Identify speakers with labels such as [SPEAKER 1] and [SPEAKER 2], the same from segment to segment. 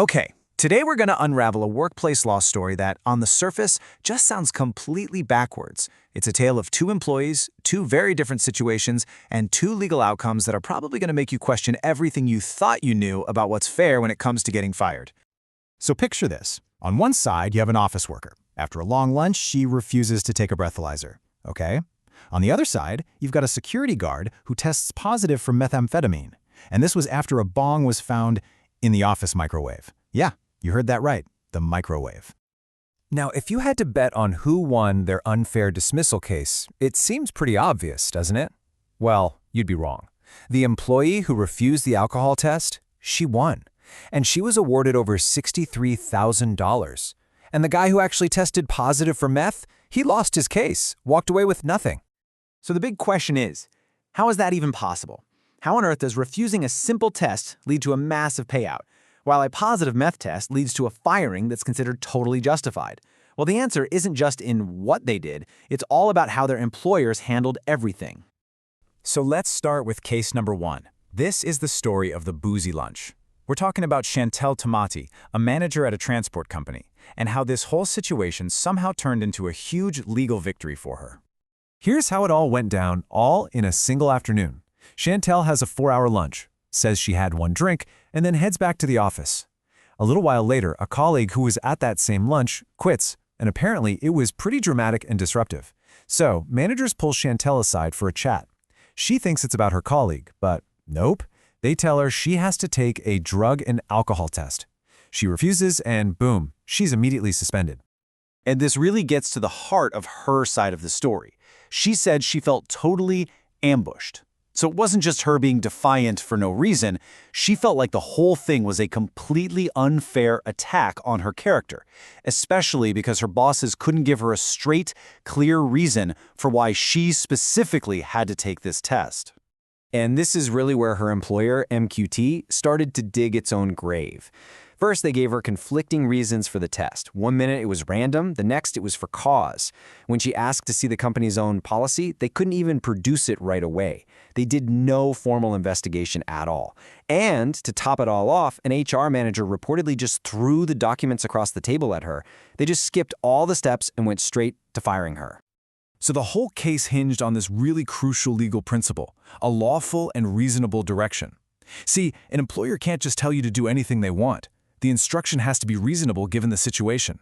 [SPEAKER 1] Okay, today we're going to unravel a workplace law story that, on the surface, just sounds completely backwards. It's a tale of two employees, two very different situations, and two legal outcomes that are probably going to make you question everything you thought you knew about what's fair when it comes to getting fired.
[SPEAKER 2] So picture this. On one side, you have an office worker. After a long lunch, she refuses to take a breathalyzer. Okay? On the other side, you've got a security guard who tests positive for methamphetamine. And this was after a bong was found in the office microwave. Yeah, you heard that right, the microwave.
[SPEAKER 3] Now, if you had to bet on who won their unfair dismissal case, it seems pretty obvious, doesn't it? Well, you'd be wrong. The employee who refused the alcohol test, she won. And she was awarded over $63,000. And the guy who actually tested positive for meth, he lost his case, walked away with nothing.
[SPEAKER 1] So the big question is, how is that even possible? How on earth does refusing a simple test lead to a massive payout, while a positive meth test leads to a firing that's considered totally justified? Well, the answer isn't just in what they did, it's all about how their employers handled everything.
[SPEAKER 3] So let's start with case number 1. This is the story of the Boozy lunch. We're talking about Chantel Tomati, a manager at a transport company, and how this whole situation somehow turned into a huge legal victory for her. Here's how it all went down, all in a single afternoon. Chantel has a 4-hour lunch, says she had one drink, and then heads back to the office. A little while later, a colleague who was at that same lunch quits, and apparently it was pretty dramatic and disruptive. So, managers pull Chantel aside for a chat. She thinks it's about her colleague, but nope. They tell her she has to take a drug and alcohol test. She refuses, and boom, she's immediately suspended.
[SPEAKER 1] And this really gets to the heart of her side of the story. She said she felt totally ambushed. So it wasn't just her being defiant for no reason. She felt like the whole thing was a completely unfair attack on her character, especially because her bosses couldn't give her a straight, clear reason for why she specifically had to take this test.
[SPEAKER 4] And this is really where her employer, MQT, started to dig its own grave. First, they gave her conflicting reasons for the test. One minute it was random, the next it was for cause. When she asked to see the company's own policy, they couldn't even produce it right away. They did no formal investigation at all. And to top it all off, an HR manager reportedly just threw the documents across the table at her. They just skipped all the steps and went straight to firing her.
[SPEAKER 3] So the whole case hinged on this really crucial legal principle, a lawful and reasonable direction. See, an employer can't just tell you to do anything they want. The instruction has to be reasonable given the situation.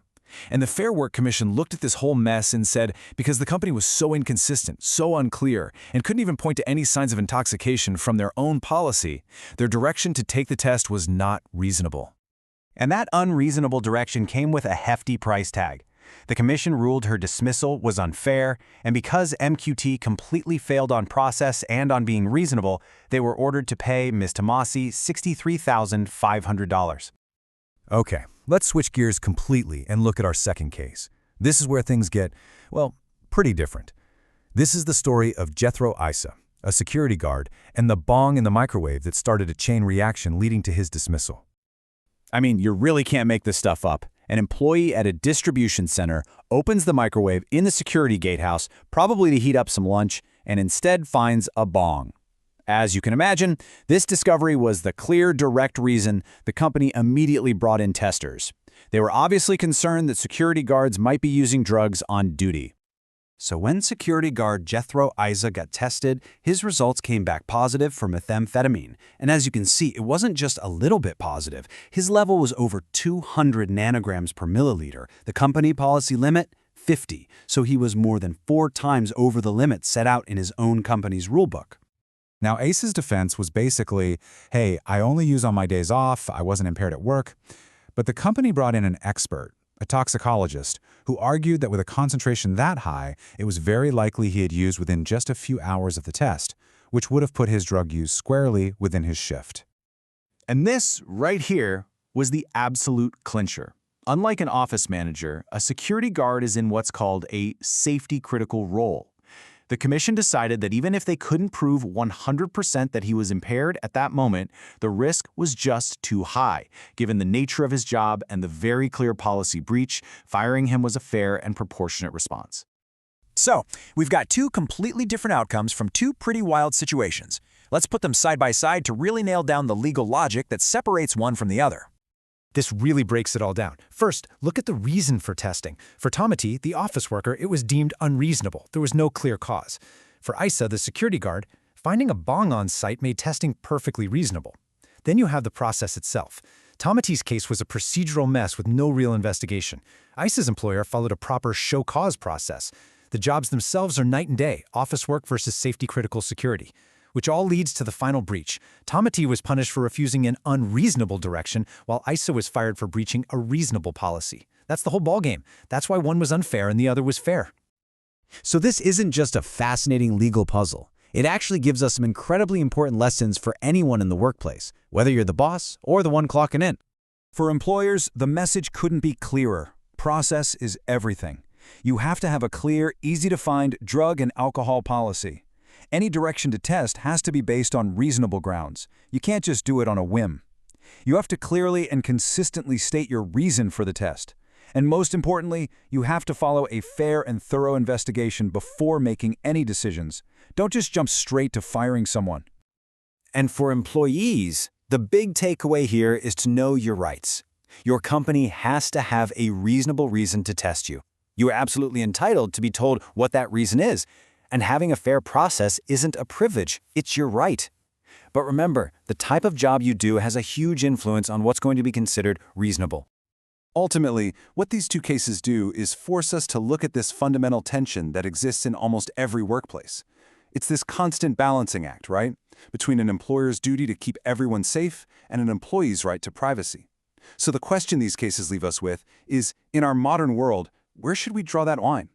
[SPEAKER 3] And the Fair Work Commission looked at this whole mess and said, because the company was so inconsistent, so unclear, and couldn't even point to any signs of intoxication from their own policy, their direction to take the test was not reasonable.
[SPEAKER 2] And that unreasonable direction came with a hefty price tag. The commission ruled her dismissal was unfair, and because MQT completely failed on process and on being reasonable, they were ordered to pay Ms. Tomasi $63,500.
[SPEAKER 3] Okay, let's switch gears completely and look at our second case. This is where things get, well, pretty different. This is the story of Jethro Issa, a security guard, and the bong in the microwave that started a chain reaction leading to his dismissal.
[SPEAKER 2] I mean, you really can't make this stuff up. An employee at a distribution center opens the microwave in the security gatehouse, probably to heat up some lunch, and instead finds a bong. As you can imagine, this discovery was the clear, direct reason the company immediately brought in testers. They were obviously concerned that security guards might be using drugs on duty. So when security guard Jethro Issa got tested, his results came back positive for methamphetamine. And as you can see, it wasn't just a little bit positive. His level was over 200 nanograms per milliliter. The company policy limit, 50. So he was more than 4 times over the limit set out in his own company's rulebook.
[SPEAKER 5] Now, Ace's defense was basically, hey, I only use on my days off, I wasn't impaired at work. But the company brought in an expert, a toxicologist, who argued that with a concentration that high, it was very likely he had used within just a few hours of the test, which would have put his drug use squarely within his shift.
[SPEAKER 1] And this, right here, was the absolute clincher. Unlike an office manager, a security guard is in what's called a safety-critical role. The commission decided that even if they couldn't prove 100% that he was impaired at that moment, the risk was just too high. Given the nature of his job and the very clear policy breach, firing him was a fair and proportionate response.
[SPEAKER 3] So, we've got two completely different outcomes from two pretty wild situations. Let's put them side by side to really nail down the legal logic that separates one from the other. This really breaks it all down. First, look at the reason for testing. For Tamati, the office worker, it was deemed unreasonable. There was no clear cause. For Isa, the security guard, finding a bong on site made testing perfectly reasonable. Then you have the process itself. Tamati's case was a procedural mess with no real investigation. Isa's employer followed a proper show cause process. The jobs themselves are night and day, office work versus safety-critical security, which all leads to the final breach. Tamati was punished for refusing an unreasonable direction, while Isa was fired for breaching a reasonable policy. That's the whole ballgame. That's why one was unfair and the other was fair.
[SPEAKER 2] So this isn't just a fascinating legal puzzle. It actually gives us some incredibly important lessons for anyone in the workplace, whether you're the boss or the one clocking in.
[SPEAKER 6] For employers, the message couldn't be clearer. Process is everything. You have to have a clear, easy-to-find drug and alcohol policy. Any direction to test has to be based on reasonable grounds. You can't just do it on a whim. You have to clearly and consistently state your reason for the test. And most importantly, you have to follow a fair and thorough investigation before making any decisions. Don't just jump straight to firing someone.
[SPEAKER 2] And for employees, the big takeaway here is to know your rights. Your company has to have a reasonable reason to test you. You are absolutely entitled to be told what that reason is, and having a fair process isn't a privilege, it's your right. But remember, the type of job you do has a huge influence on what's going to be considered reasonable.
[SPEAKER 5] Ultimately, what these two cases do is force us to look at this fundamental tension that exists in almost every workplace. It's this constant balancing act, right? Between an employer's duty to keep everyone safe and an employee's right to privacy. So the question these cases leave us with is, in our modern world, where should we draw that line?